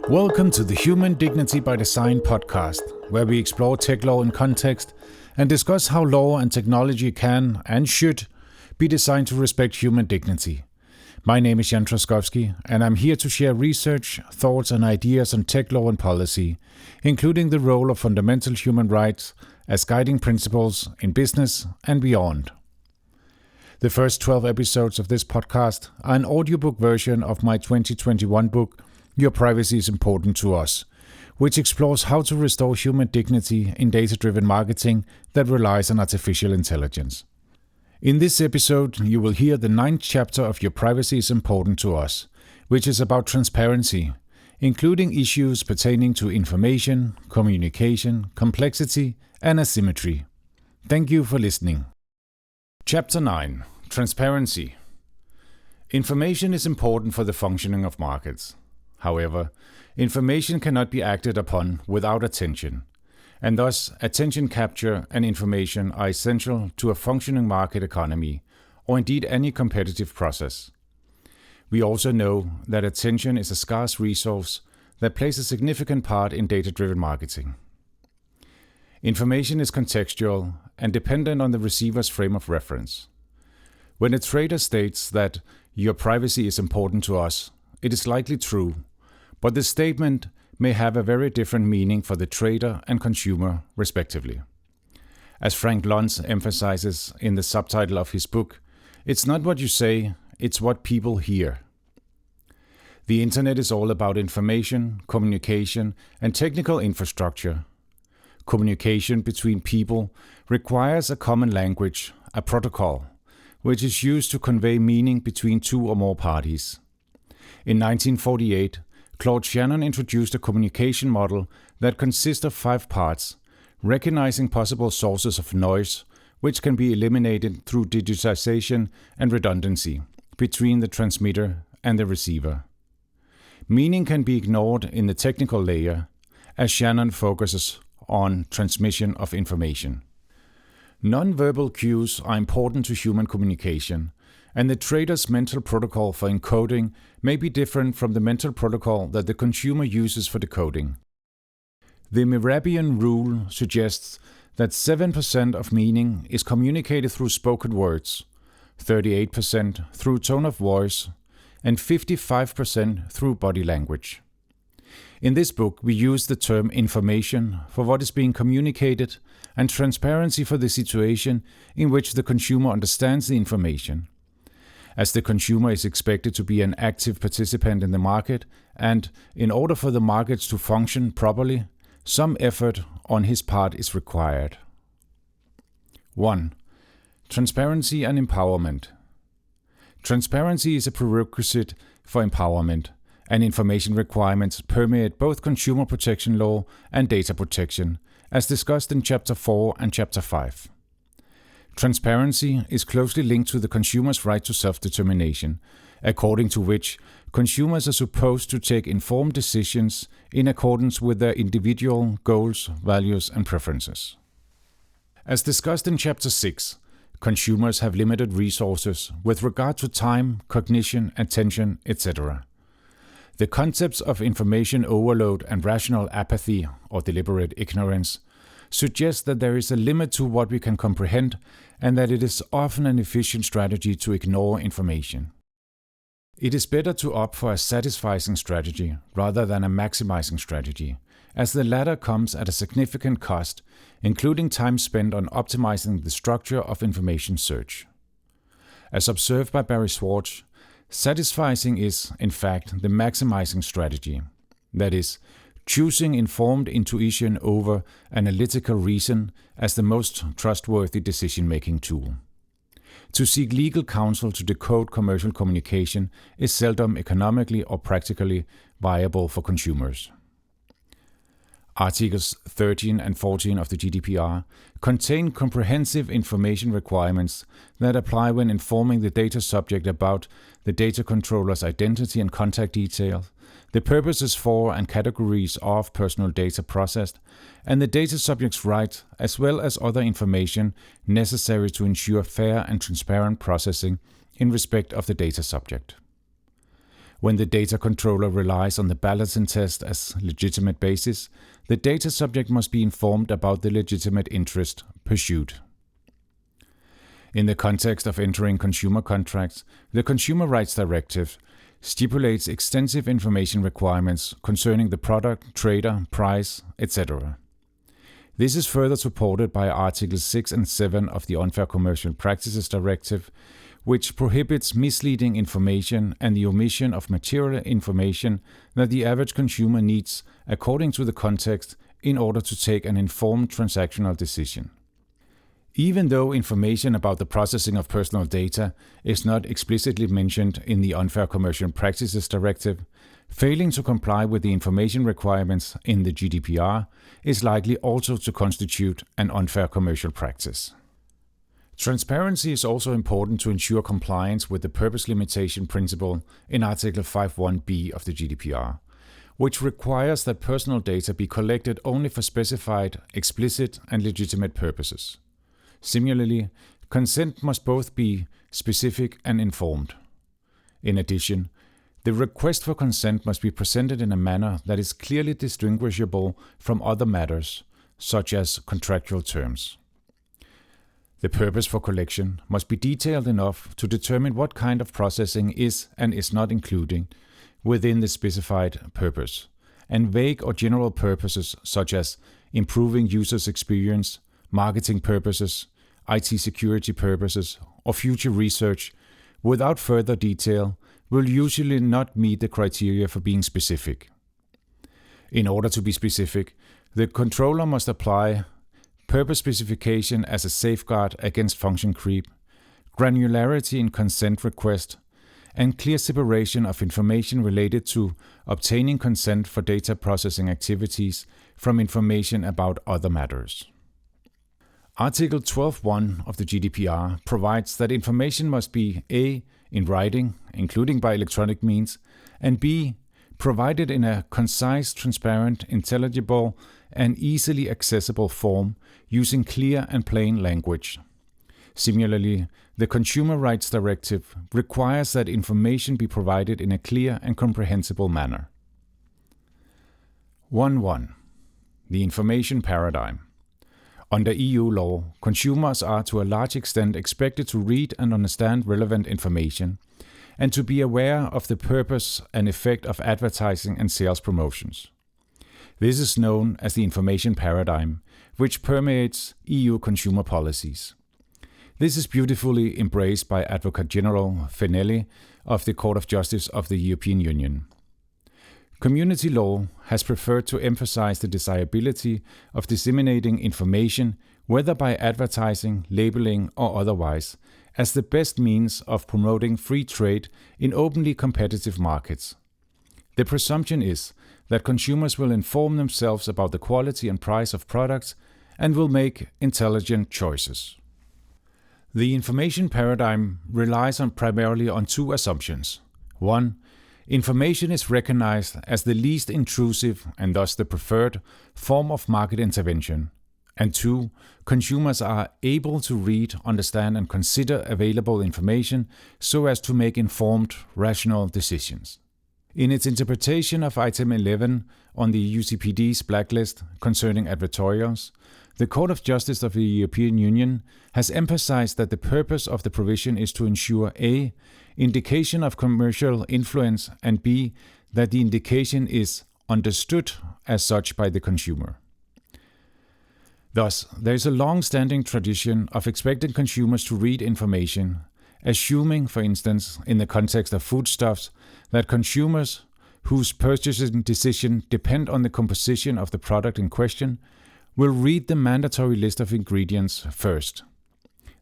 Welcome to the Human Dignity by Design podcast, where we explore tech law in context and discuss how law and technology can and should be designed to respect human dignity. My name is Jan Trzaskowski, and I'm here to share research, thoughts, and ideas on tech law and policy, including the role of fundamental human rights as guiding principles in business and beyond. The first 12 episodes of this podcast are an audiobook version of my 2021 book, Your Privacy is Important to Us, which explores how to restore human dignity in data-driven marketing that relies on artificial intelligence. In this episode, you will hear the 9th chapter of Your Privacy is Important to Us, which is about transparency, including issues pertaining to information, communication, complexity, and asymmetry. Thank you for listening. Chapter 9. Transparency. Information is important for the functioning of markets. However, information cannot be acted upon without attention, and thus attention capture and information are essential to a functioning market economy, or indeed any competitive process. We also know that attention is a scarce resource that plays a significant part in data-driven marketing. Information is contextual and dependent on the receiver's frame of reference. When a trader states that your privacy is important to us, it is likely true, but the statement may have a very different meaning for the trader and consumer, respectively. As Frank Luntz emphasizes in the subtitle of his book, it's not what you say, it's what people hear. The internet is all about information, communication, and technical infrastructure. Communication between people requires a common language, a protocol, which is used to convey meaning between two or more parties. In 1948, Claude Shannon introduced a communication model that consists of 5 parts, recognizing possible sources of noise, which can be eliminated through digitization and redundancy between the transmitter and the receiver. Meaning can be ignored in the technical layer, as Shannon focuses on transmission of information. Non-verbal cues are important to human communication, and the trader's mental protocol for encoding may be different from the mental protocol that the consumer uses for decoding. The Mehrabian rule suggests that 7% of meaning is communicated through spoken words, 38% through tone of voice, and 55% through body language. In this book, we use the term information for what is being communicated and transparency for the situation in which the consumer understands the information. As the consumer is expected to be an active participant in the market, and in order for the markets to function properly, some effort on his part is required. 1. Transparency and empowerment. Transparency is a prerequisite for empowerment, and information requirements permeate both consumer protection law and data protection, as discussed in Chapter 4 and Chapter 5. Transparency is closely linked to the consumer's right to self-determination, according to which consumers are supposed to take informed decisions in accordance with their individual goals, values, and preferences. As discussed in Chapter 6, consumers have limited resources with regard to time, cognition, attention, etc. The concepts of information overload and rational apathy, or deliberate ignorance, suggest that there is a limit to what we can comprehend and that it is often an efficient strategy to ignore information. It is better to opt for a satisfying strategy rather than a maximizing strategy, as the latter comes at a significant cost, including time spent on optimizing the structure of information search. As observed by Barry Schwartz, satisfying is, in fact, the maximizing strategy, that is, choosing informed intuition over analytical reason as the most trustworthy decision-making tool. To seek legal counsel to decode commercial communication is seldom economically or practically viable for consumers. Articles 13 and 14 of the GDPR contain comprehensive information requirements that apply when informing the data subject about the data controller's identity and contact details, the purposes for and categories of personal data processed, and the data subject's right, as well as other information necessary to ensure fair and transparent processing in respect of the data subject. When the data controller relies on the balancing test as legitimate basis, the data subject must be informed about the legitimate interest pursued. In the context of entering consumer contracts, the Consumer Rights Directive stipulates extensive information requirements concerning the product, trader, price, etc. This is further supported by Articles 6 and 7 of the Unfair Commercial Practices Directive, which prohibits misleading information and the omission of material information that the average consumer needs according to the context in order to take an informed transactional decision. Even though information about the processing of personal data is not explicitly mentioned in the Unfair Commercial Practices Directive, failing to comply with the information requirements in the GDPR is likely also to constitute an unfair commercial practice. Transparency is also important to ensure compliance with the purpose limitation principle in Article 5.1b of the GDPR, which requires that personal data be collected only for specified, explicit and legitimate purposes. Similarly, consent must both be specific and informed. In addition, the request for consent must be presented in a manner that is clearly distinguishable from other matters, such as contractual terms. The purpose for collection must be detailed enough to determine what kind of processing is and is not included within the specified purpose, and vague or general purposes such as improving users' experience, marketing purposes, IT security purposes, or future research, without further detail, will usually not meet the criteria for being specific. In order to be specific, the controller must apply purpose specification as a safeguard against function creep, granularity in consent request, and clear separation of information related to obtaining consent for data processing activities from information about other matters. Article 12.1 of the GDPR provides that information must be A. in writing, including by electronic means, and B. provided in a concise, transparent, intelligible, and easily accessible form using clear and plain language. Similarly, the Consumer Rights Directive requires that information be provided in a clear and comprehensible manner. 1.1. The information paradigm. Under EU law, consumers are to a large extent expected to read and understand relevant information and to be aware of the purpose and effect of advertising and sales promotions. This is known as the information paradigm, which permeates EU consumer policies. This is beautifully embraced by Advocate General Fenelli of the Court of Justice of the European Union. Community law has preferred to emphasize the desirability of disseminating information, whether by advertising, labeling, or otherwise, as the best means of promoting free trade in openly competitive markets. The presumption is that consumers will inform themselves about the quality and price of products and will make intelligent choices. The information paradigm relies primarily on two assumptions. 1. Information is recognized as the least intrusive and thus the preferred form of market intervention. And 2. Consumers are able to read, understand, and consider available information so as to make informed, rational decisions. In its interpretation of Item 11 on the UCPD's blacklist concerning advertorials, the Court of Justice of the European Union has emphasized that the purpose of the provision is to ensure A. indication of commercial influence, and B. that the indication is understood as such by the consumer. Thus, there is a long-standing tradition of expecting consumers to read information, assuming, for instance, in the context of foodstuffs, that consumers whose purchasing decision depend on the composition of the product in question will read the mandatory list of ingredients first.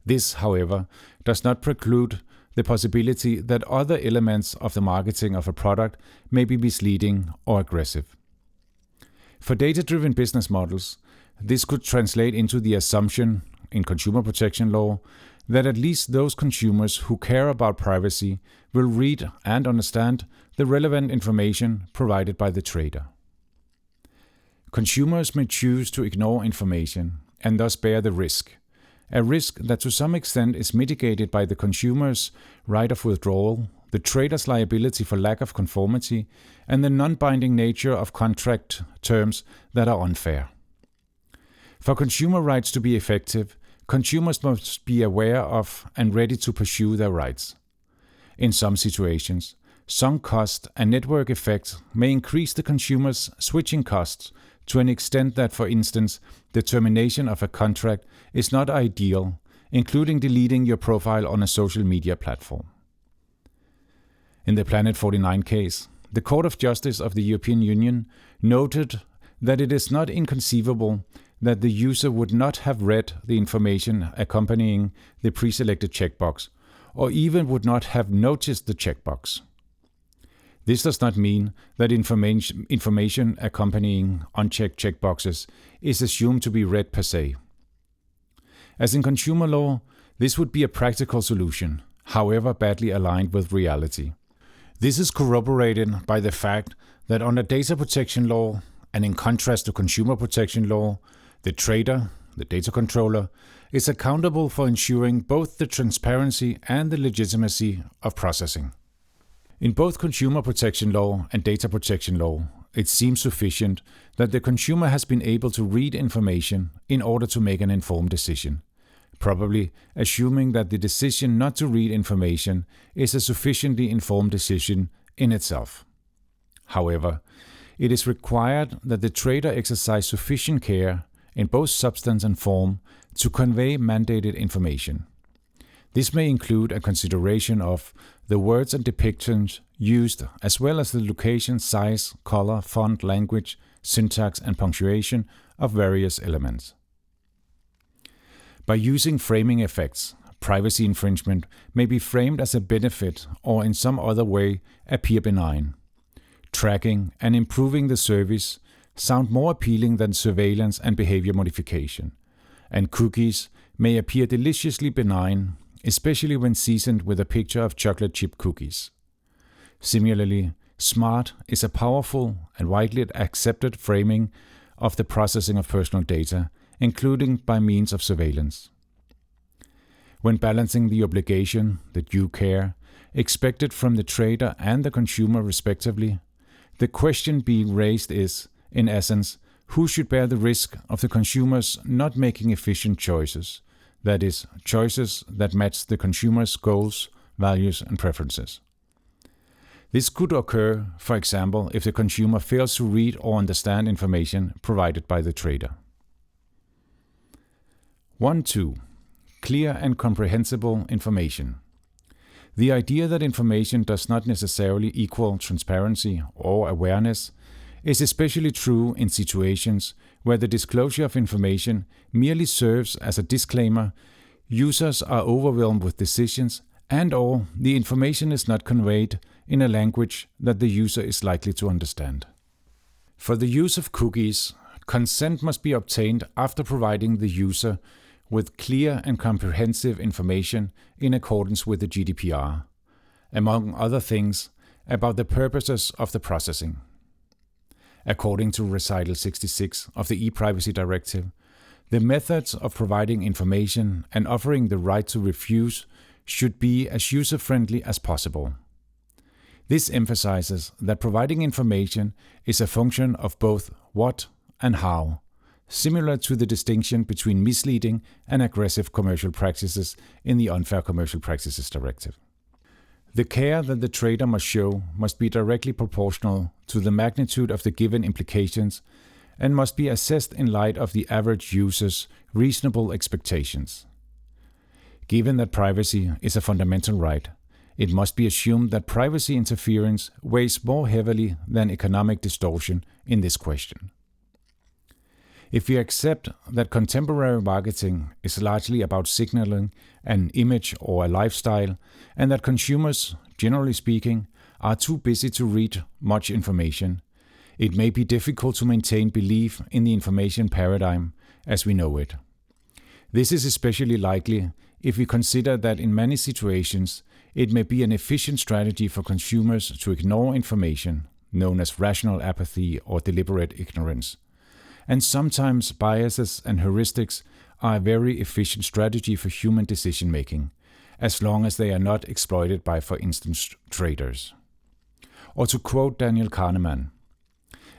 This, however, does not preclude the possibility that other elements of the marketing of a product may be misleading or aggressive. For data-driven business models, this could translate into the assumption, in consumer protection law, that at least those consumers who care about privacy will read and understand the relevant information provided by the trader. Consumers may choose to ignore information and thus bear the risk, a risk that to some extent is mitigated by the consumer's right of withdrawal the trader's liability for lack of conformity, and the non-binding nature of contract terms that are unfair. For consumer rights to be effective, consumers must be aware of and ready to pursue their rights. In some situations, sunk cost and network effects may increase the consumer's switching costs to an extent that, for instance, the termination of a contract is not ideal, including deleting your profile on a social media platform. In the Planet 49 case, the Court of Justice of the European Union noted that it is not inconceivable that the user would not have read the information accompanying the pre-selected checkbox, or even would not have noticed the checkbox. This does not mean that information accompanying unchecked checkboxes is assumed to be read per se. As in consumer law, this would be a practical solution, however badly aligned with reality. This is corroborated by the fact that under data protection law, and in contrast to consumer protection law, the trader, the data controller, is accountable for ensuring both the transparency and the legitimacy of processing. In both consumer protection law and data protection law, it seems sufficient that the consumer has been able to read information in order to make an informed decision, probably assuming that the decision not to read information is a sufficiently informed decision in itself. However, it is required that the trader exercise sufficient care in both substance and form to convey mandated information. This may include a consideration of the words and depictions used, as well as the location, size, color, font, language, syntax, and punctuation of various elements. By using framing effects, privacy infringement may be framed as a benefit or in some other way appear benign. Tracking and improving the service sound more appealing than surveillance and behavior modification, and cookies may appear deliciously benign, especially when seasoned with a picture of chocolate chip cookies. Similarly, smart is a powerful and widely accepted framing of the processing of personal data, including by means of surveillance. When balancing the obligation, the due care, expected from the trader and the consumer respectively, the question being raised is, in essence, who should bear the risk of the consumers not making efficient choices, that is, choices that match the consumer's goals, values, and preferences. This could occur, for example, if the consumer fails to read or understand information provided by the trader. 1.2. Clear and comprehensible information. The idea that information does not necessarily equal transparency or awareness is especially true in situations where the disclosure of information merely serves as a disclaimer, users are overwhelmed with decisions, and/or the information is not conveyed in a language that the user is likely to understand. For the use of cookies, consent must be obtained after providing the user with clear and comprehensive information in accordance with the GDPR, among other things, about the purposes of the processing. According to Recital 66 of the e-Privacy Directive, the methods of providing information and offering the right to refuse should be as user-friendly as possible. This emphasizes that providing information is a function of both what and how, similar to the distinction between misleading and aggressive commercial practices in the Unfair Commercial Practices Directive. The care that the trader must show must be directly proportional to the magnitude of the given implications and must be assessed in light of the average user's reasonable expectations. Given that privacy is a fundamental right, it must be assumed that privacy interference weighs more heavily than economic distortion in this question. If we accept that contemporary marketing is largely about signaling an image or a lifestyle, and that consumers, generally speaking, are too busy to read much information, it may be difficult to maintain belief in the information paradigm as we know it. This is especially likely if we consider that in many situations it may be an efficient strategy for consumers to ignore information, known as rational apathy or deliberate ignorance. And sometimes biases and heuristics are a very efficient strategy for human decision-making, as long as they are not exploited by, for instance, traders. Or to quote Daniel Kahneman,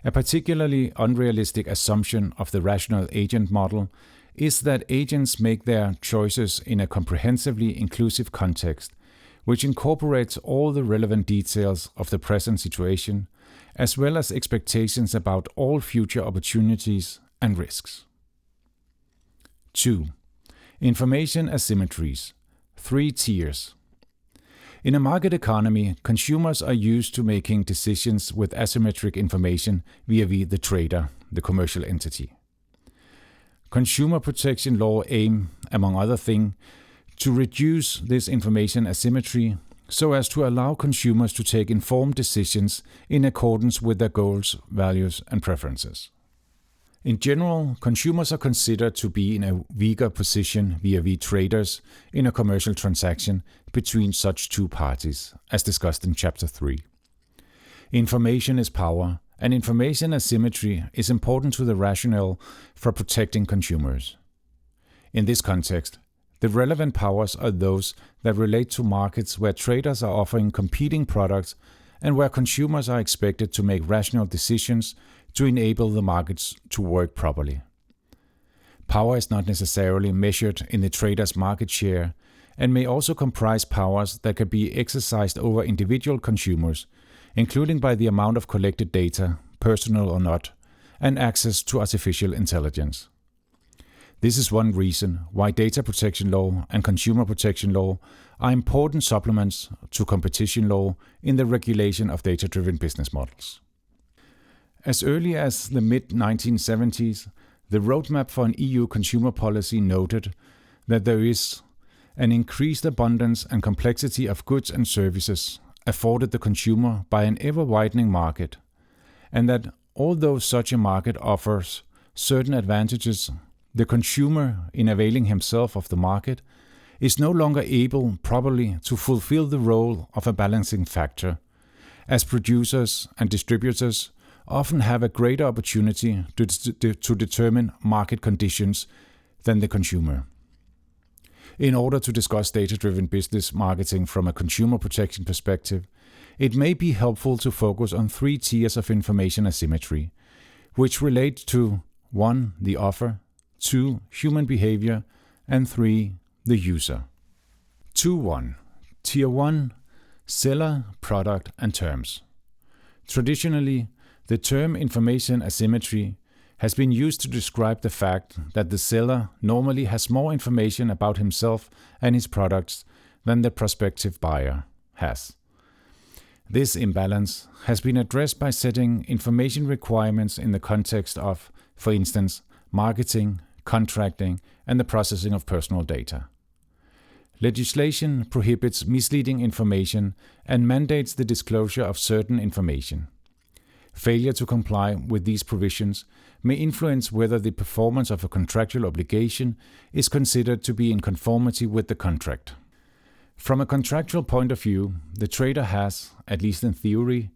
a particularly unrealistic assumption of the rational agent model is that agents make their choices in a comprehensively inclusive context, which incorporates all the relevant details of the present situation, as well as expectations about all future opportunities and risks. 2. Information asymmetries. 3 tiers. In a market economy, consumers are used to making decisions with asymmetric information vis-à-vis the trader, the commercial entity. Consumer protection law aim, among other things, to reduce this information asymmetry so as to allow consumers to take informed decisions in accordance with their goals, values, and preferences. In general, consumers are considered to be in a weaker position vis-à-vis traders in a commercial transaction between such two parties, as discussed in Chapter 3. Information is power, and information asymmetry is important to the rationale for protecting consumers. In this context, the relevant powers are those that relate to markets where traders are offering competing products and where consumers are expected to make rational decisions to enable the markets to work properly. Power is not necessarily measured in the trader's market share and may also comprise powers that can be exercised over individual consumers, including by the amount of collected data, personal or not, and access to artificial intelligence. This is one reason why data protection law and consumer protection law are important supplements to competition law in the regulation of data-driven business models. As early as the mid-1970s, the roadmap for an EU consumer policy noted that there is an increased abundance and complexity of goods and services afforded the consumer by an ever-widening market, and that although such a market offers certain advantages, the consumer, in availing himself of the market, is no longer able properly to fulfill the role of a balancing factor, as producers and distributors often have a greater opportunity to determine market conditions than the consumer. In order to discuss data-driven business marketing from a consumer protection perspective, it may be helpful to focus on 3 tiers of information asymmetry, which relate to 1. The offer, 2. Human behavior, and 3. The user. 2.1. Tier 1. Seller, product, and terms. Traditionally, the term information asymmetry has been used to describe the fact that the seller normally has more information about himself and his products than the prospective buyer has. This imbalance has been addressed by setting information requirements in the context of, for instance, marketing, contracting, and the processing of personal data. Legislation prohibits misleading information and mandates the disclosure of certain information. Failure to comply with these provisions may influence whether the performance of a contractual obligation is considered to be in conformity with the contract. From a contractual point of view, the trader has, at least in theory,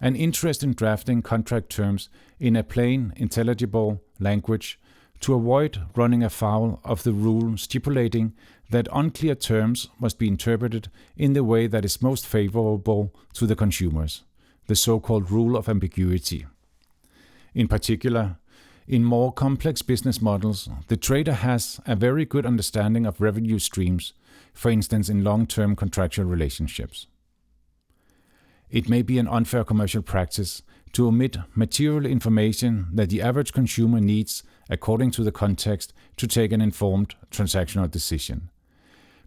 an interest in drafting contract terms in a plain, intelligible language to avoid running afoul of the rule stipulating that unclear terms must be interpreted in the way that is most favorable to the consumers, the so-called rule of ambiguity. In particular, in more complex business models, the trader has a very good understanding of revenue streams, for instance in long-term contractual relationships. It may be an unfair commercial practice to omit material information that the average consumer needs according to the context to take an informed transactional decision.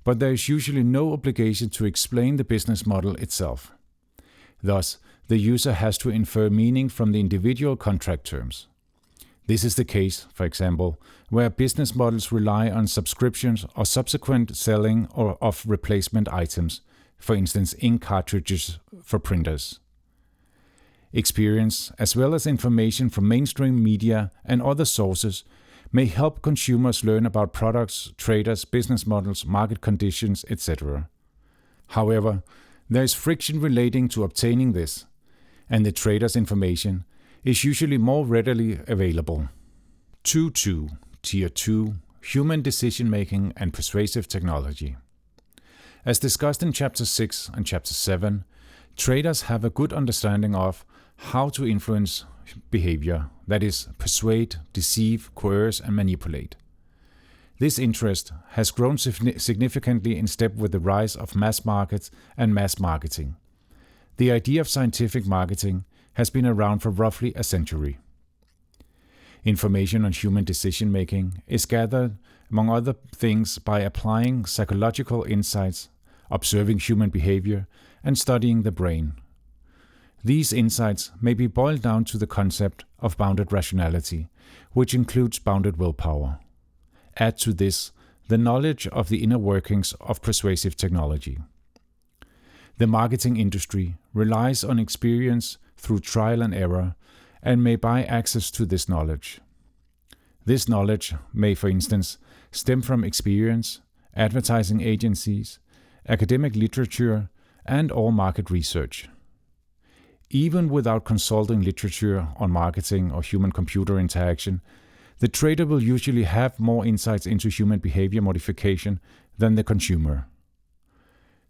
But there is usually no obligation to explain the business model itself. Thus, the user has to infer meaning from the individual contract terms. This is the case, for example, where business models rely on subscriptions or subsequent selling of replacement items, for instance ink cartridges for printers. Experience, as well as information from mainstream media and other sources, may help consumers learn about products, traders, business models, market conditions, etc. However, there is friction relating to obtaining this, and the trader's information is usually more readily available. 2.2. Tier 2. Human decision-making and persuasive technology. As discussed in Chapter 6 and Chapter 7, traders have a good understanding of how to influence behavior, that is, persuade, deceive, coerce, and manipulate. This interest has grown significantly in step with the rise of mass markets and mass marketing. The idea of scientific marketing has been around for roughly a century. Information on human decision-making is gathered, among other things, by applying psychological insights, observing human behavior, and studying the brain. These insights may be boiled down to the concept of bounded rationality, which includes bounded willpower. Add to this the knowledge of the inner workings of persuasive technology. The marketing industry relies on experience through trial and error and may buy access to this knowledge. This knowledge may, for instance, stem from experience, advertising agencies, academic literature, and/or market research. Even without consulting literature on marketing or human-computer interaction, the trader will usually have more insights into human behavior modification than the consumer.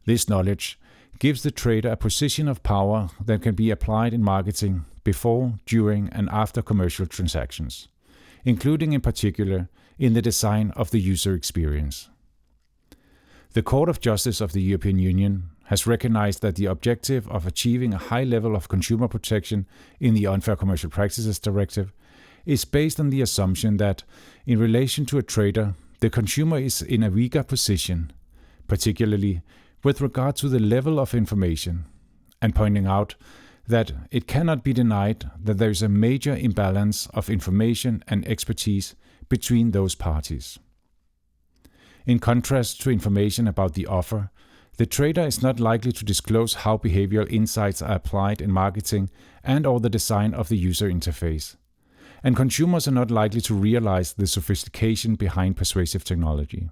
This knowledge gives the trader a position of power that can be applied in marketing before, during, and after commercial transactions, including in particular in the design of the user experience. The Court of Justice of the European Union has recognized that the objective of achieving a high level of consumer protection in the Unfair Commercial Practices Directive is based on the assumption that, in relation to a trader, the consumer is in a weaker position, particularly with regard to the level of information, and pointing out that it cannot be denied that there is a major imbalance of information and expertise between those parties. In contrast to information about the offer, the trader is not likely to disclose how behavioral insights are applied in marketing and/or the design of the user interface. And consumers are not likely to realize the sophistication behind persuasive technology.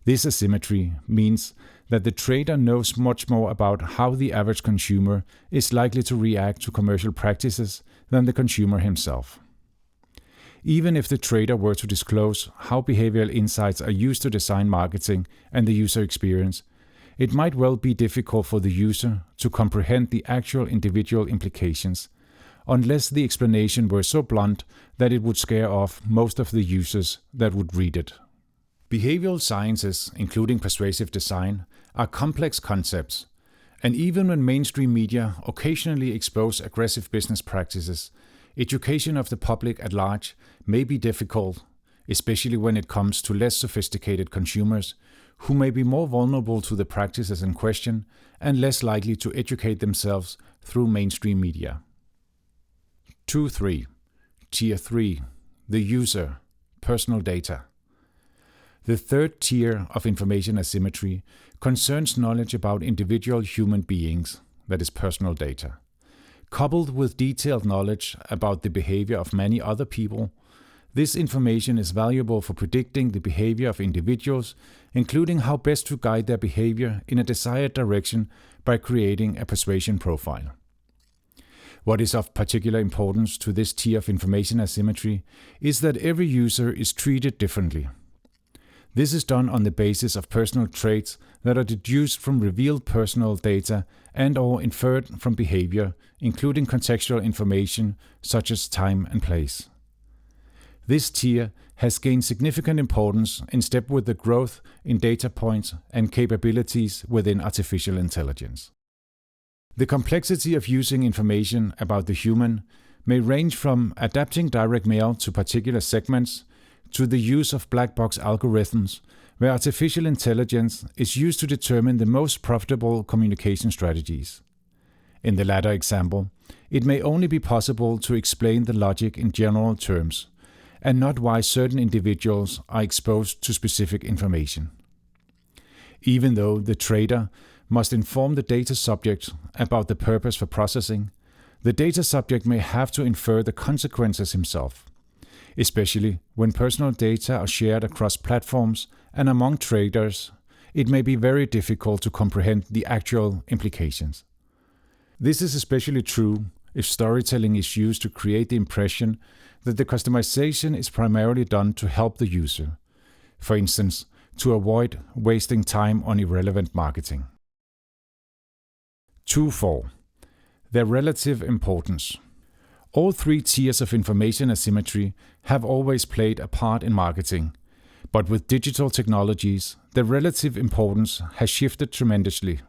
This asymmetry means that the trader knows much more about how the average consumer is likely to react to commercial practices than the consumer himself. Even if the trader were to disclose how behavioral insights are used to design marketing and the user experience, it might well be difficult for the user to comprehend the actual individual implications, unless the explanation were so blunt that it would scare off most of the users that would read it. Behavioral sciences, including persuasive design, are complex concepts, and even when mainstream media occasionally expose aggressive business practices, education of the public at large may be difficult, especially when it comes to less sophisticated consumers who may be more vulnerable to the practices in question and less likely to educate themselves through mainstream media. 2.3. Tier 3. The user. Personal data. The third tier of information asymmetry concerns knowledge about individual human beings, that is personal data. Coupled with detailed knowledge about the behavior of many other people, this information is valuable for predicting the behavior of individuals, including how best to guide their behavior in a desired direction by creating a persuasion profile. What is of particular importance to this tier of information asymmetry is that every user is treated differently. This is done on the basis of personal traits that are deduced from revealed personal data and/or inferred from behavior, including contextual information such as time and place. This tier has gained significant importance in step with the growth in data points and capabilities within artificial intelligence. The complexity of using information about the human may range from adapting direct mail to particular segments to the use of black box algorithms, where artificial intelligence is used to determine the most profitable communication strategies. In the latter example, it may only be possible to explain the logic in general terms, and not why certain individuals are exposed to specific information. Even though the trader must inform the data subject about the purpose for processing, the data subject may have to infer the consequences himself, especially when personal data are shared across platforms and among traders. It may be very difficult to comprehend the actual implications. This is especially true if storytelling is used to create the impression that the customization is primarily done to help the user. For instance, to avoid wasting time on irrelevant marketing. 2.4. Their relative importance. All three tiers of information asymmetry have always played a part in marketing, but with digital technologies, the relative importance has shifted tremendously.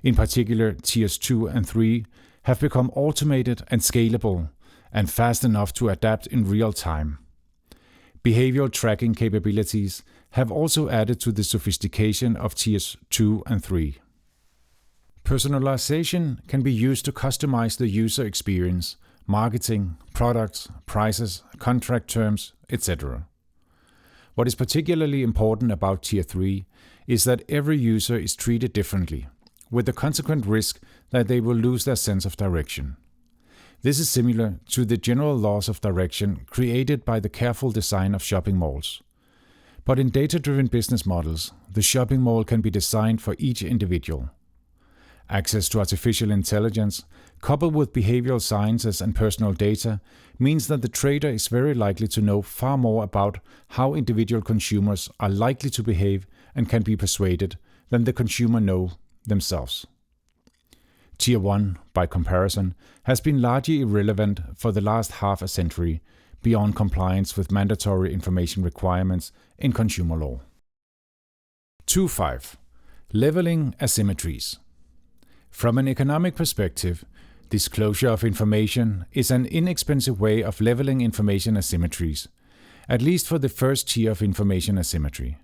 In particular, tiers 2 and 3 have become automated and scalable, and fast enough to adapt in real time. Behavioral tracking capabilities have also added to the sophistication of tiers 2 and 3. Personalization can be used to customize the user experience, marketing, products, prices, contract terms, etc. What is particularly important about Tier 3 is that every user is treated differently, with the consequent risk that they will lose their sense of direction. This is similar to the general loss of direction created by the careful design of shopping malls. But in data-driven business models, the shopping mall can be designed for each individual. Access to artificial intelligence, coupled with behavioral sciences and personal data, means that the trader is very likely to know far more about how individual consumers are likely to behave and can be persuaded than the consumer know themselves. Tier 1, by comparison, has been largely irrelevant for the last half a century, beyond compliance with mandatory information requirements in consumer law. 2.5. Leveling asymmetries. From an economic perspective, disclosure of information is an inexpensive way of leveling information asymmetries, at least for the first tier of information asymmetry.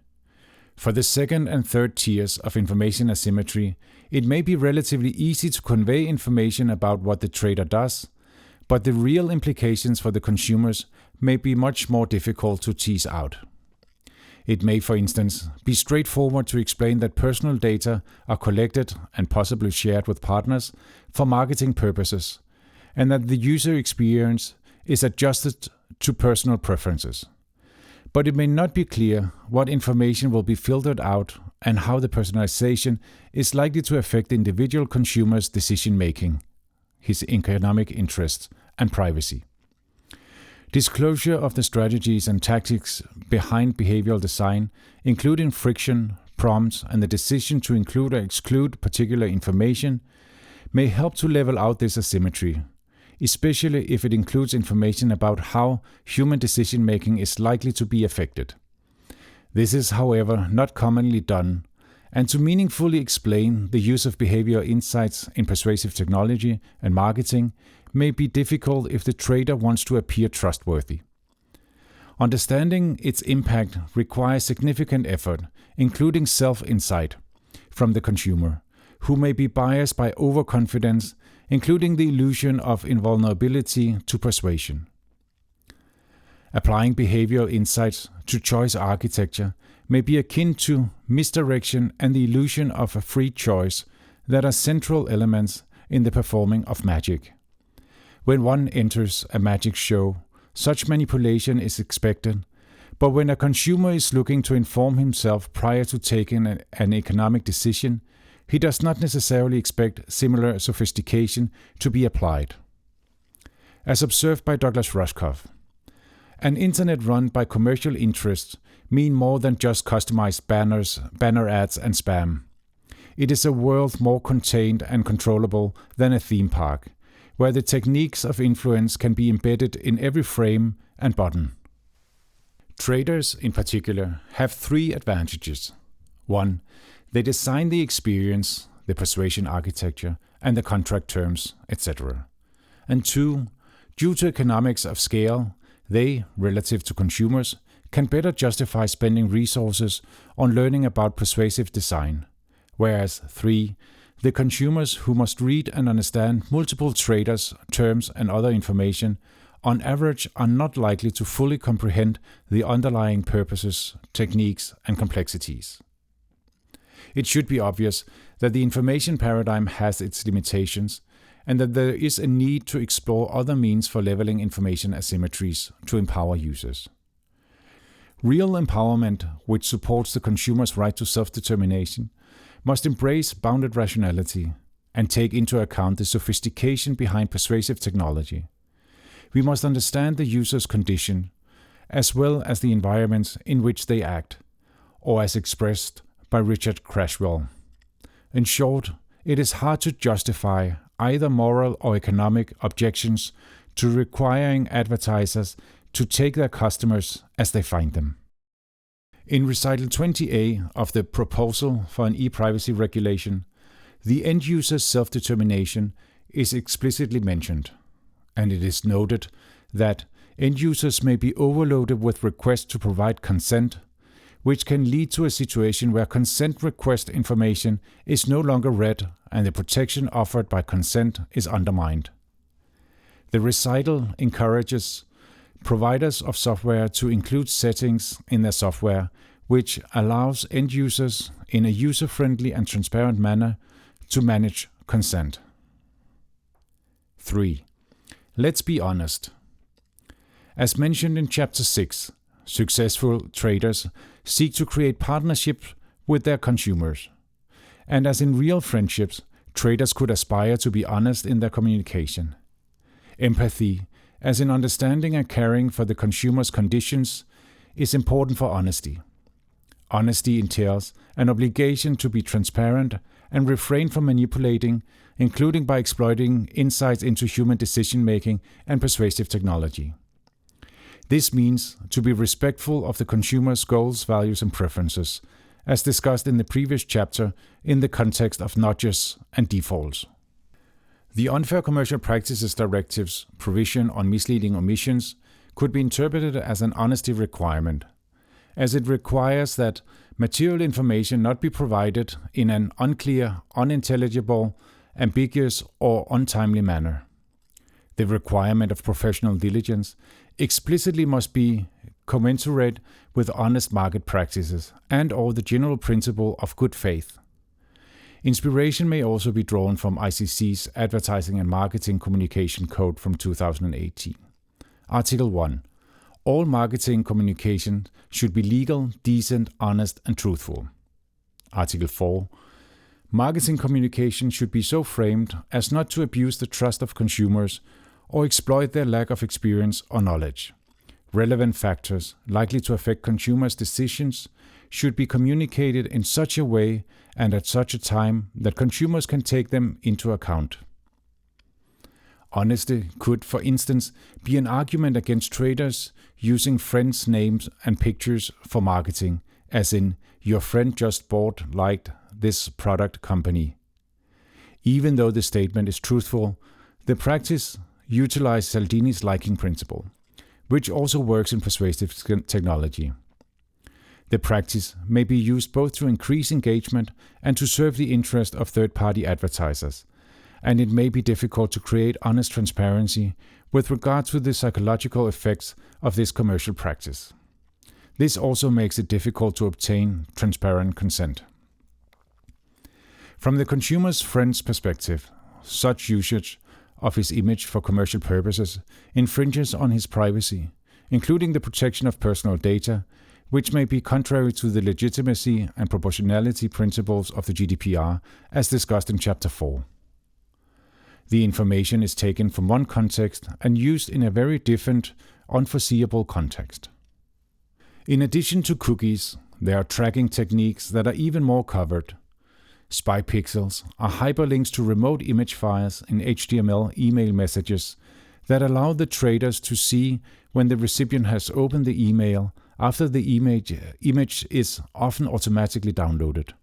For the second and third tiers of information asymmetry, it may be relatively easy to convey information about what the trader does, but the real implications for the consumers may be much more difficult to tease out. It may, for instance, be straightforward to explain that personal data are collected and possibly shared with partners for marketing purposes, and that the user experience is adjusted to personal preferences. But it may not be clear what information will be filtered out and how the personalization is likely to affect the individual consumer's decision-making, his economic interests, and privacy. Disclosure of the strategies and tactics behind behavioral design, including friction, prompts, and the decision to include or exclude particular information, may help to level out this asymmetry, especially if it includes information about how human decision-making is likely to be affected. This is, however, not commonly done, and to meaningfully explain the use of behavioral insights in persuasive technology and marketing may be difficult if the trader wants to appear trustworthy. Understanding its impact requires significant effort, including self-insight, from the consumer, who may be biased by overconfidence, including the illusion of invulnerability to persuasion. Applying behavioral insights to choice architecture may be akin to misdirection and the illusion of a free choice that are central elements in the performing of magic. When one enters a magic show, such manipulation is expected, but when a consumer is looking to inform himself prior to taking an economic decision, he does not necessarily expect similar sophistication to be applied. As observed by Douglas Rushkoff, an internet run by commercial interests mean more than just customized banners, banner ads, and spam. It is a world more contained and controllable than a theme park, where the techniques of influence can be embedded in every frame and button. Traders, in particular, have three advantages. 1. They design the experience, the persuasion architecture, and the contract terms, etc. And 2. Due to economics of scale, they, relative to consumers, can better justify spending resources on learning about persuasive design. Whereas 3. The consumers who must read and understand multiple traders, terms, and other information, on average are not likely to fully comprehend the underlying purposes, techniques, and complexities. It should be obvious that the information paradigm has its limitations, and that there is a need to explore other means for leveling information asymmetries to empower users. Real empowerment, which supports the consumer's right to self-determination, must embrace bounded rationality and take into account the sophistication behind persuasive technology. We must understand the user's condition, as well as the environments in which they act, or as expressed by Richard Crashwell. In short, it is hard to justify either moral or economic objections to requiring advertisers to take their customers as they find them. In Recital 20A of the proposal for an e-privacy regulation, the end-user's self-determination is explicitly mentioned, and it is noted that end-users may be overloaded with requests to provide consent, which can lead to a situation where consent request information is no longer read and the protection offered by consent is undermined. The recital encourages providers of software to include settings in their software which allows end users in a user-friendly and transparent manner to manage consent. 3. Let's be honest. As mentioned in Chapter 6, successful traders seek to create partnerships with their consumers. And as in real friendships, traders could aspire to be honest in their communication. Empathy, as in understanding and caring for the consumer's conditions, is important for honesty. Honesty entails an obligation to be transparent and refrain from manipulating, including by exploiting insights into human decision-making and persuasive technology. This means to be respectful of the consumer's goals, values, and preferences, as discussed in the previous chapter in the context of nudges and defaults. The Unfair Commercial Practices Directive's provision on misleading omissions could be interpreted as an honesty requirement, as it requires that material information not be provided in an unclear, unintelligible, ambiguous, or untimely manner. The requirement of professional diligence explicitly must be commensurate with honest market practices and/or the general principle of good faith. Inspiration may also be drawn from ICC's Advertising and Marketing Communication Code from 2018. Article 1. All marketing communication should be legal, decent, honest, and truthful. Article 4. Marketing communication should be so framed as not to abuse the trust of consumers or exploit their lack of experience or knowledge. Relevant factors likely to affect consumers' decisions should be communicated in such a way and at such a time that consumers can take them into account. Honesty could, for instance, be an argument against traders using friends' names and pictures for marketing, as in, your friend just liked this product company. Even though the statement is truthful, the practice utilizes Cialdini's liking principle, which also works in persuasive technology. The practice may be used both to increase engagement and to serve the interest of third-party advertisers, and it may be difficult to create honest transparency with regard to the psychological effects of this commercial practice. This also makes it difficult to obtain transparent consent. From the consumer's friend's perspective, such usage of his image for commercial purposes infringes on his privacy, including the protection of personal data, which may be contrary to the legitimacy and proportionality principles of the GDPR, as discussed in Chapter 4. The information is taken from one context and used in a very different, unforeseeable context. In addition to cookies, there are tracking techniques that are even more covered. Spy pixels are hyperlinks to remote image files in HTML email messages that allow the traders to see when the recipient has opened the email after the image is often automatically downloaded.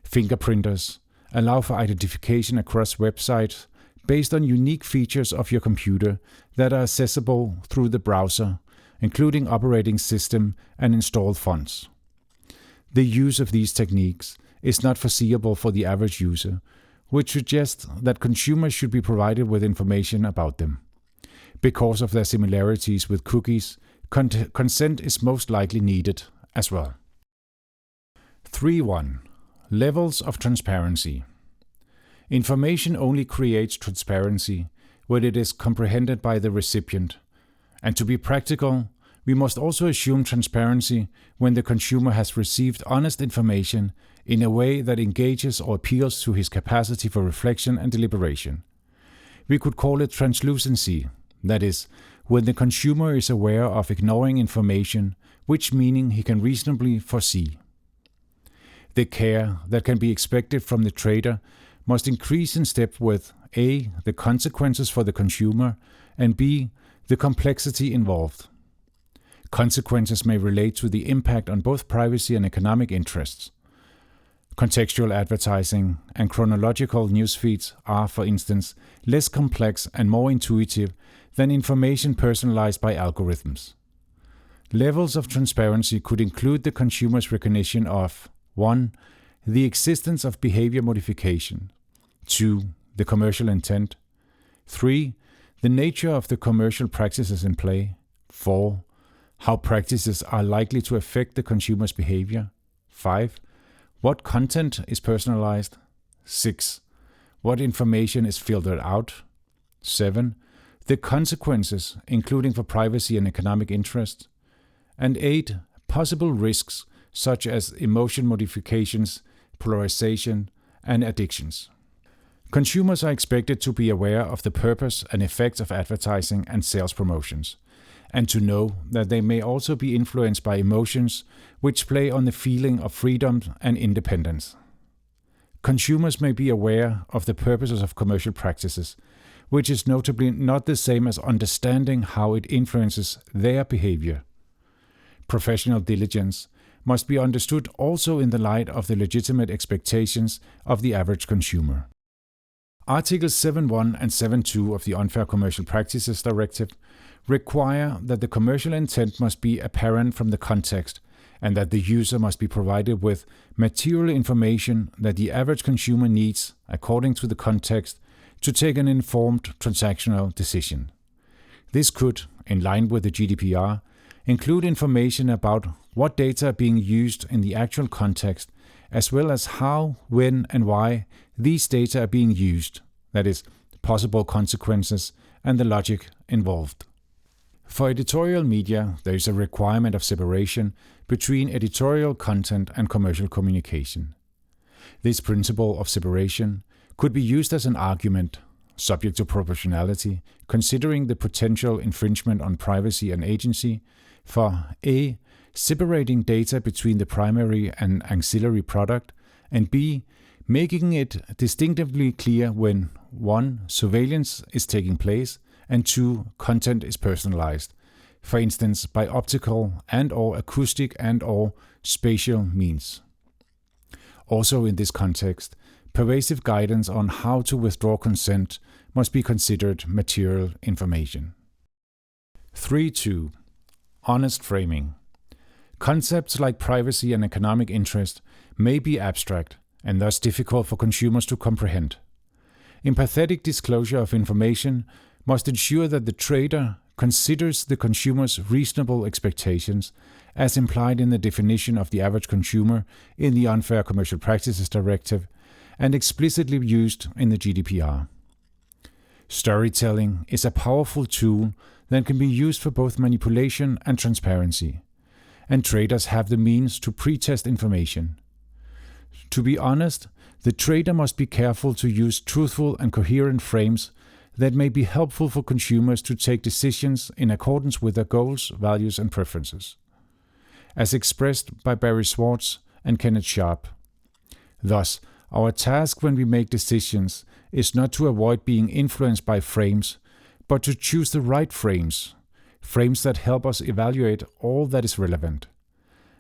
Fingerprinters allow for identification across websites based on unique features of your computer that are accessible through the browser, including operating system and installed fonts. The use of these techniques is not foreseeable for the average user, which suggests that consumers should be provided with information about them. Because of their similarities with cookies, consent is most likely needed as well. 3.1. Levels of transparency. Information only creates transparency when it is comprehended by the recipient. And to be practical, we must also assume transparency when the consumer has received honest information in a way that engages or appeals to his capacity for reflection and deliberation. We could call it translucency, that is, when the consumer is aware of ignoring information, which meaning he can reasonably foresee. The care that can be expected from the trader must increase in step with A. the consequences for the consumer, and B. the complexity involved. Consequences may relate to the impact on both privacy and economic interests. Contextual advertising and chronological news feeds are, for instance, less complex and more intuitive than information personalized by algorithms. Levels of transparency could include the consumer's recognition of 1. the existence of behavior modification, 2. the commercial intent, 3. the nature of the commercial practices in play, 4. how practices are likely to affect the consumer's behavior, 5. what content is personalized, 6. what information is filtered out, 7. the consequences, including for privacy and economic interest, and 8. possible risks such as emotion modifications, polarization, and addictions. Consumers are expected to be aware of the purpose and effects of advertising and sales promotions, and to know that they may also be influenced by emotions which play on the feeling of freedom and independence. Consumers may be aware of the purposes of commercial practices, which is notably not the same as understanding how it influences their behavior. Professional diligence must be understood also in the light of the legitimate expectations of the average consumer. Articles 7.1 and 7.2 of the Unfair Commercial Practices Directive require that the commercial intent must be apparent from the context and that the user must be provided with material information that the average consumer needs, according to the context, to take an informed transactional decision. This could, in line with the GDPR, include information about what data are being used in the actual context, as well as how, when, and why these data are being used, that is, possible consequences and the logic involved. For editorial media, there is a requirement of separation between editorial content and commercial communication. This principle of separation could be used as an argument, subject to proportionality, considering the potential infringement on privacy and agency, for A. separating data between the primary and ancillary product, and B. making it distinctively clear when 1. surveillance is taking place, and 2. content is personalized, for instance by optical and/or acoustic and/or spatial means. Also in this context, pervasive guidance on how to withdraw consent must be considered material information. 3.2. Honest framing. Concepts like privacy and economic interest may be abstract and thus difficult for consumers to comprehend. Empathetic disclosure of information must ensure that the trader considers the consumer's reasonable expectations as implied in the definition of the average consumer in the Unfair Commercial Practices Directive and explicitly used in the GDPR. Storytelling is a powerful tool that can be used for both manipulation and transparency, and traders have the means to pre-test information. To be honest, the trader must be careful to use truthful and coherent frames that may be helpful for consumers to take decisions in accordance with their goals, values, and preferences, as expressed by Barry Schwartz and Kenneth Sharp. Thus, our task when we make decisions is not to avoid being influenced by frames, but to choose the right frames that help us evaluate all that is relevant.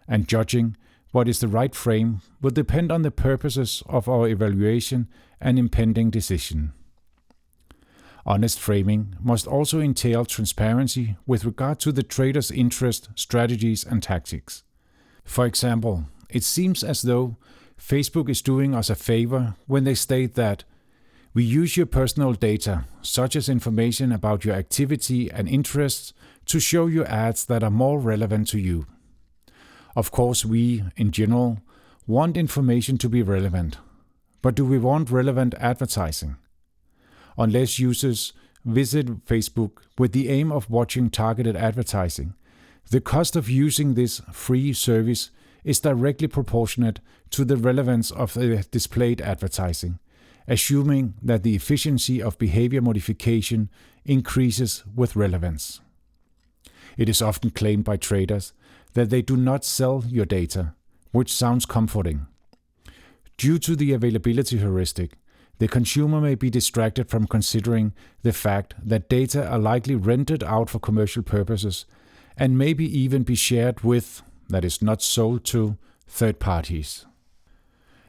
And judging what is the right frame will depend on the purposes of our evaluation and impending decision. Honest framing must also entail transparency with regard to the trader's interest, strategies, and tactics. For example, it seems as though Facebook is doing us a favor when they state that we use your personal data, such as information about your activity and interests, to show you ads that are more relevant to you. Of course, we, in general, want information to be relevant. But do we want relevant advertising? Unless users visit Facebook with the aim of watching targeted advertising, the cost of using this free service is directly proportionate to the relevance of the displayed advertising, assuming that the efficiency of behavior modification increases with relevance. It is often claimed by traders that they do not sell your data, which sounds comforting. Due to the availability heuristic, the consumer may be distracted from considering the fact that data are likely rented out for commercial purposes and maybe even be shared with, that is not sold to, third parties.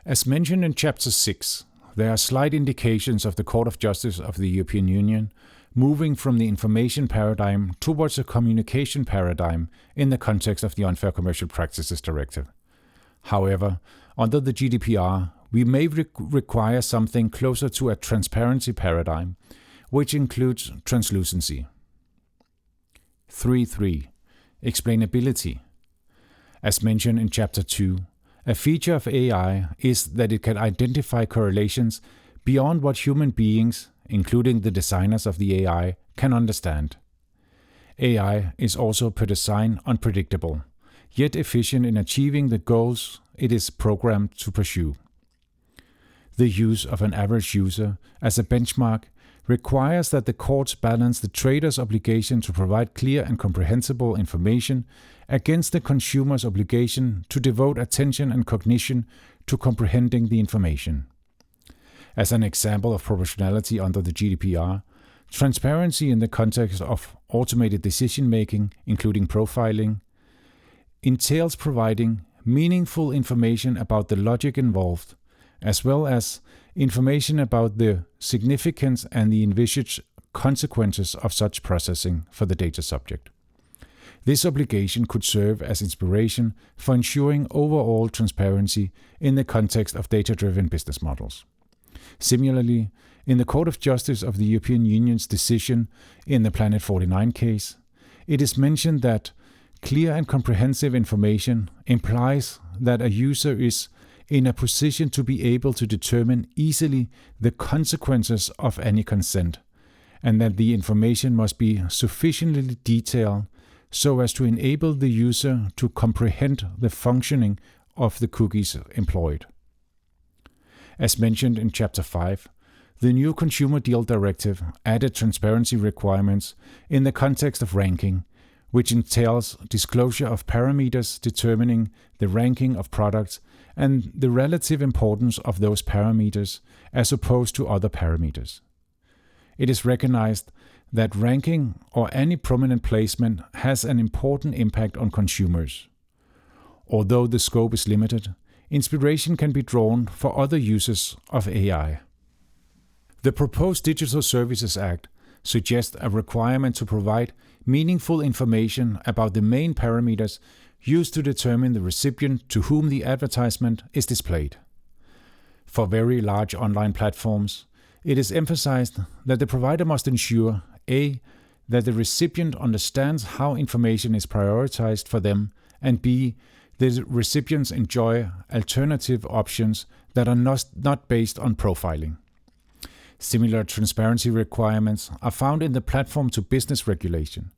As mentioned in Chapter 6, there are slight indications of the Court of Justice of the European Union moving from the information paradigm towards a communication paradigm in the context of the Unfair Commercial Practices Directive. However, under the GDPR, we may require something closer to a transparency paradigm, which includes translucency. 3.3. Explainability. As mentioned in Chapter 2, a feature of AI is that it can identify correlations beyond what human beings, including the designers of the AI, can understand. AI is also per design unpredictable, yet efficient in achieving the goals it is programmed to pursue. The use of an average user as a benchmark requires that the courts balance the trader's obligation to provide clear and comprehensible information against the consumer's obligation to devote attention and cognition to comprehending the information. As an example of proportionality under the GDPR, transparency in the context of automated decision-making, including profiling, entails providing meaningful information about the logic involved, as well as information about the significance and the envisaged consequences of such processing for the data subject. This obligation could serve as inspiration for ensuring overall transparency in the context of data-driven business models. Similarly, in the Court of Justice of the European Union's decision in the Planet 49 case, it is mentioned that clear and comprehensive information implies that a user is in a position to be able to determine easily the consequences of any consent, and that the information must be sufficiently detailed so as to enable the user to comprehend the functioning of the cookies employed. As mentioned in Chapter 5, the new Consumer Deal Directive added transparency requirements in the context of ranking, which entails disclosure of parameters determining the ranking of products and the relative importance of those parameters as opposed to other parameters. It is recognized that ranking or any prominent placement has an important impact on consumers. Although the scope is limited, inspiration can be drawn for other uses of AI. The proposed Digital Services Act suggests a requirement to provide meaningful information about the main parameters used to determine the recipient to whom the advertisement is displayed. For very large online platforms, it is emphasized that the provider must ensure A. that the recipient understands how information is prioritized for them, and B. the recipients enjoy alternative options that are not based on profiling. Similar transparency requirements are found in the Platform to Business regulation.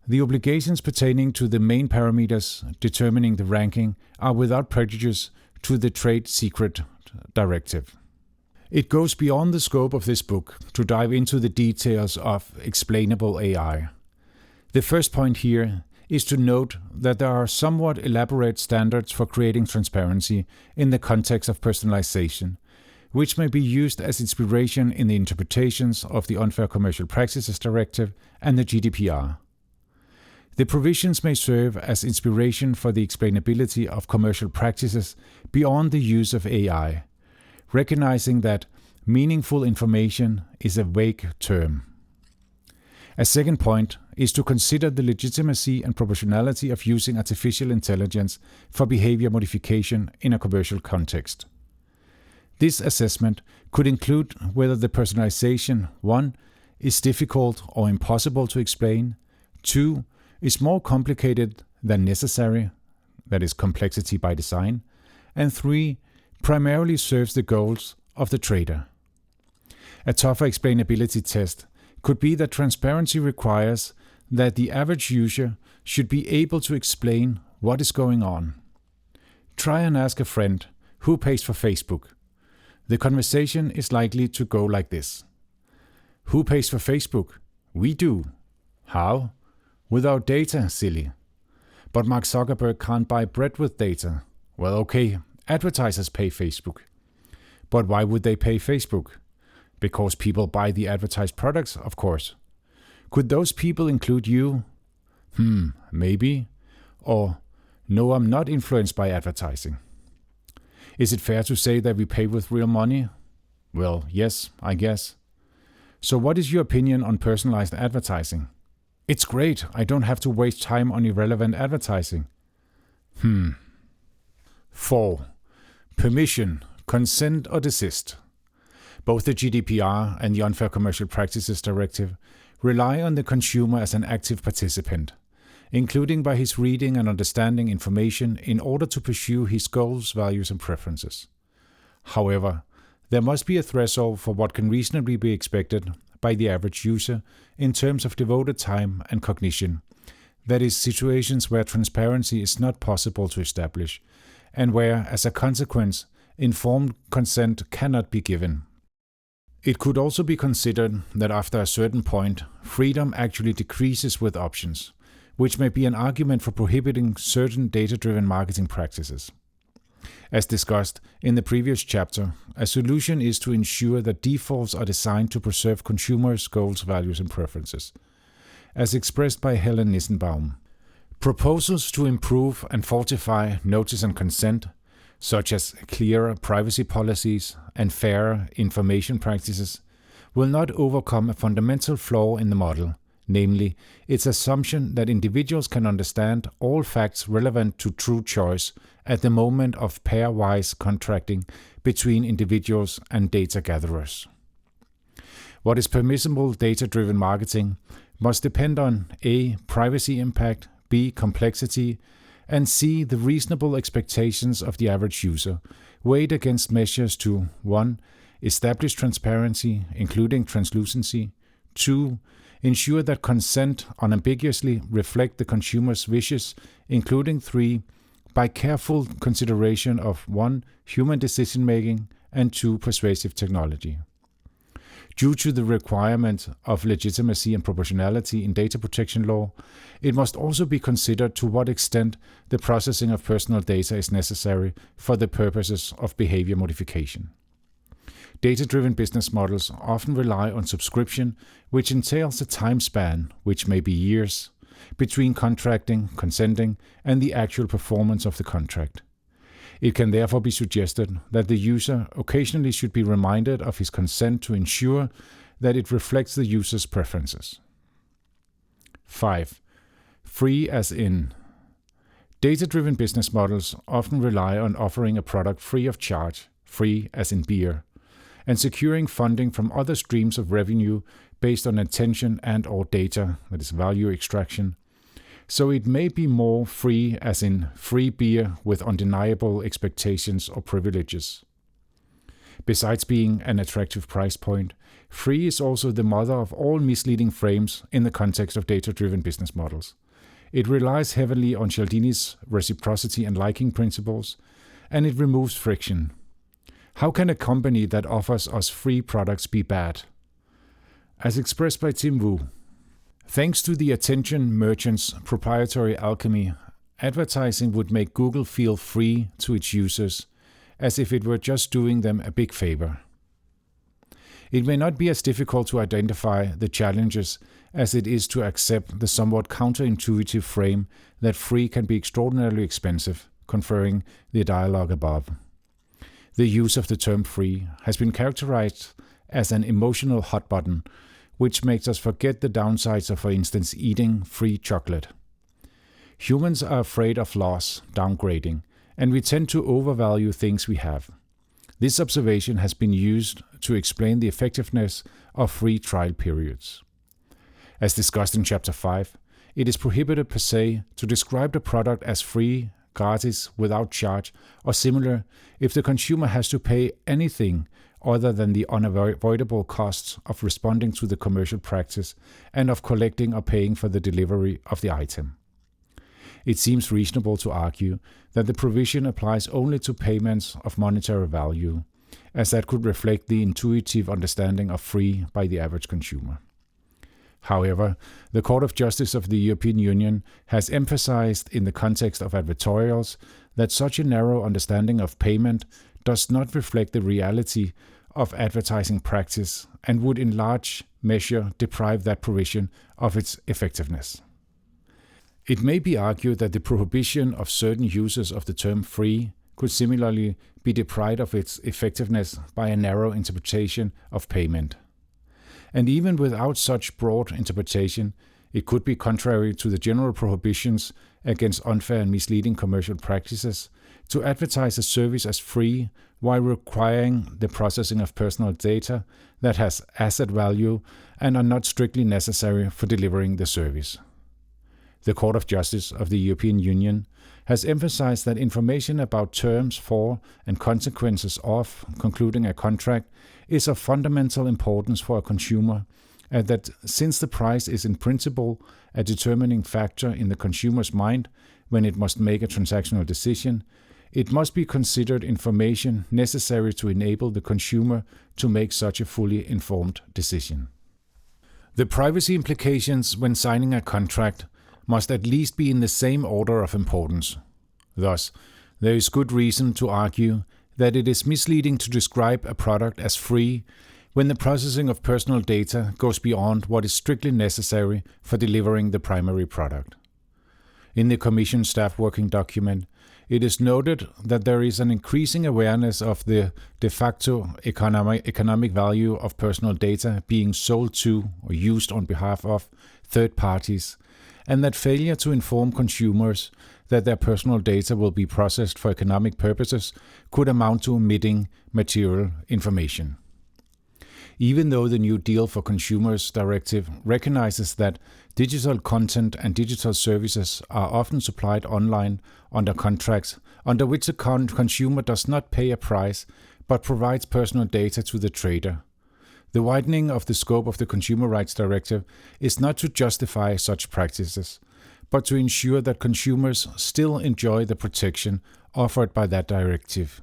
The obligations pertaining to the main parameters determining the ranking are without prejudice to the Trade Secret Directive. It goes beyond the scope of this book to dive into the details of explainable AI. The first point here is to note that there are somewhat elaborate standards for creating transparency in the context of personalization, which may be used as inspiration in the interpretations of the Unfair Commercial Practices Directive and the GDPR. The provisions may serve as inspiration for the explainability of commercial practices beyond the use of AI, recognizing that meaningful information is a vague term. A second point is to consider the legitimacy and proportionality of using artificial intelligence for behavior modification in a commercial context. This assessment could include whether the personalization 1. is difficult or impossible to explain, 2. is more complicated than necessary, that is complexity by design, and 3. primarily serves the goals of the trader. A tougher explainability test could be that transparency requires that the average user should be able to explain what is going on. Try and ask a friend who pays for Facebook. The conversation is likely to go like this. Who pays for Facebook? We do. How? Without data, silly. But Mark Zuckerberg can't buy bread with data. Well, okay, Advertisers pay Facebook. But why would they pay Facebook? Because people buy the advertised products, of course. Could those people include you? Maybe. Or, no, I'm not influenced by advertising. Is it fair to say that we pay with real money? Well, yes, I guess. So what is your opinion on personalized advertising? It's great, I don't have to waste time on irrelevant advertising. 4. Permission, consent or desist. Both the GDPR and the Unfair Commercial Practices Directive rely on the consumer as an active participant, including by his reading and understanding information in order to pursue his goals, values and preferences. However, there must be a threshold for what can reasonably be expected by the average user in terms of devoted time and cognition, that is, situations where transparency is not possible to establish, and where, as a consequence, informed consent cannot be given. It could also be considered that after a certain point, freedom actually decreases with options, which may be an argument for prohibiting certain data-driven marketing practices. As discussed in the previous chapter, a solution is to ensure that defaults are designed to preserve consumers' goals, values and preferences, as expressed by Helen Nissenbaum. Proposals to improve and fortify notice and consent, such as clearer privacy policies and fairer information practices, will not overcome a fundamental flaw in the model, namely its assumption that individuals can understand all facts relevant to true choice at the moment of pairwise contracting between individuals and data gatherers. What is permissible data-driven marketing must depend on A. privacy impact, B. complexity, and C. the reasonable expectations of the average user, weighed against measures to 1. establish transparency, including translucency, 2. ensure that consent unambiguously reflect the consumer's wishes, including 3. by careful consideration of 1. human decision-making, and 2. persuasive technology. Due to the requirement of legitimacy and proportionality in data protection law, it must also be considered to what extent the processing of personal data is necessary for the purposes of behavior modification. Data-driven business models often rely on subscription, which entails a time span, which may be years, between contracting, consenting, and the actual performance of the contract. It can therefore be suggested that the user occasionally should be reminded of his consent to ensure that it reflects the user's preferences. 5. Free as in. Data-driven business models often rely on offering a product free of charge, free as in beer, and securing funding from other streams of revenue based on attention and/or data, that is value extraction. So it may be more free as in free beer with undeniable expectations or privileges. Besides being an attractive price point, free is also the mother of all misleading frames in the context of data-driven business models. It relies heavily on Cialdini's reciprocity and liking principles, and it removes friction. How can a company that offers us free products be bad? As expressed by Tim Wu, thanks to the attention merchant's proprietary alchemy, advertising would make Google feel free to its users, as if it were just doing them a big favor. It may not be as difficult to identify the challenges as it is to accept the somewhat counterintuitive frame that free can be extraordinarily expensive, conferring the dialogue above. The use of the term free has been characterized as an emotional hot button, which makes us forget the downsides of, for instance, eating free chocolate. Humans are afraid of loss, downgrading, and we tend to overvalue things we have. This observation has been used to explain the effectiveness of free trial periods. As discussed in Chapter 5, it is prohibited per se to describe the product as free, gratis, without charge, or similar if the consumer has to pay anything other than the unavoidable costs of responding to the commercial practice and of collecting or paying for the delivery of the item. It seems reasonable to argue that the provision applies only to payments of monetary value, as that could reflect the intuitive understanding of free by the average consumer. However, the Court of Justice of the European Union has emphasized in the context of advertorials that such a narrow understanding of payment does not reflect the reality of advertising practice and would in large measure deprive that provision of its effectiveness. It may be argued that the prohibition of certain uses of the term free could similarly be deprived of its effectiveness by a narrow interpretation of payment. And even without such broad interpretation, it could be contrary to the general prohibitions against unfair and misleading commercial practices to advertise a service as free while requiring the processing of personal data that has asset value and are not strictly necessary for delivering the service. The Court of Justice of the European Union has emphasized that information about terms for and consequences of concluding a contract is of fundamental importance for a consumer, and that since the price is in principle a determining factor in the consumer's mind when it must make a transactional decision, it must be considered information necessary to enable the consumer to make such a fully informed decision. The privacy implications when signing a contract must at least be in the same order of importance. Thus, there is good reason to argue that it is misleading to describe a product as free when the processing of personal data goes beyond what is strictly necessary for delivering the primary product. In the Commission staff working document, it is noted that there is an increasing awareness of the de facto economic value of personal data being sold to or used on behalf of third parties, and that failure to inform consumers that their personal data will be processed for economic purposes could amount to omitting material information. Even though the New Deal for Consumers Directive recognizes that digital content and digital services are often supplied online under contracts under which the consumer does not pay a price but provides personal data to the trader, the widening of the scope of the Consumer Rights Directive is not to justify such practices, but to ensure that consumers still enjoy the protection offered by that directive.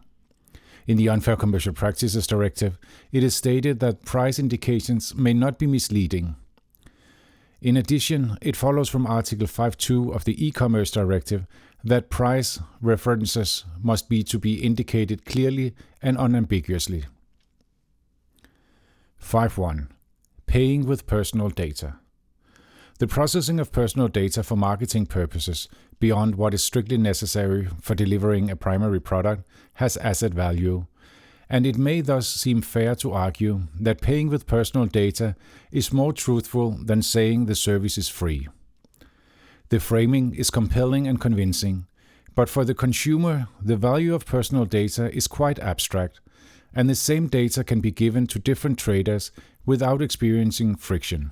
In the Unfair Commercial Practices Directive, it is stated that price indications may not be misleading. In addition, it follows from Article 5.2 of the E-Commerce Directive that price references must be indicated clearly and unambiguously. 5.1. Paying with personal data. The processing of personal data for marketing purposes beyond what is strictly necessary for delivering a primary product has asset value, and it may thus seem fair to argue that paying with personal data is more truthful than saying the service is free. The framing is compelling and convincing, but for the consumer, the value of personal data is quite abstract, and the same data can be given to different traders without experiencing friction.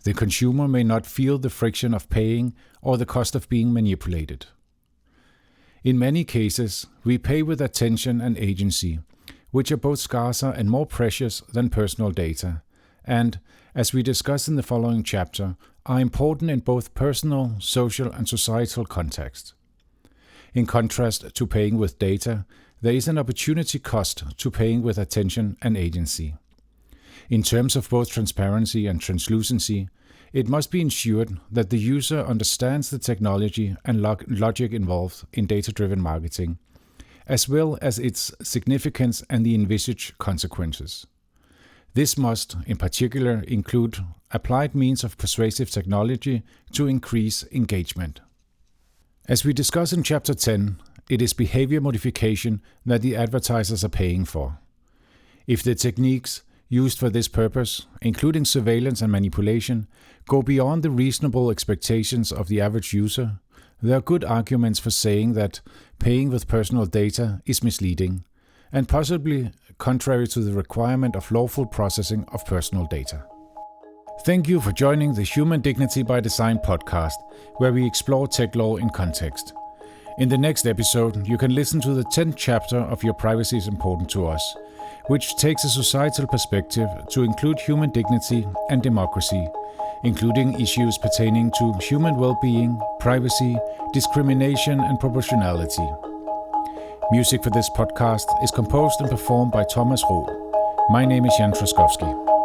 The consumer may not feel the friction of paying or the cost of being manipulated. In many cases, we pay with attention and agency, which are both scarcer and more precious than personal data, and, as we discuss in the following chapter, are important in both personal, social, and societal context. In contrast to paying with data, there is an opportunity cost to paying with attention and agency. In terms of both transparency and translucency, it must be ensured that the user understands the technology and logic involved in data-driven marketing, as well as its significance and the envisaged consequences. This must, in particular, include applied means of persuasive technology to increase engagement. As we discuss in Chapter 10, it is behavior modification that the advertisers are paying for. If the techniques used for this purpose, including surveillance and manipulation, go beyond the reasonable expectations of the average user, there are good arguments for saying that paying with personal data is misleading, and possibly contrary to the requirement of lawful processing of personal data. Thank you for joining the Human Dignity by Design podcast, where we explore tech law in context. In the next episode, you can listen to the 10th chapter of Your Privacy is Important to Us, which takes a societal perspective to include human dignity and democracy, including issues pertaining to human well-being, privacy, discrimination, and proportionality. Music for this podcast is composed and performed by Thomas Roth. My name is Jan Trzaskowski.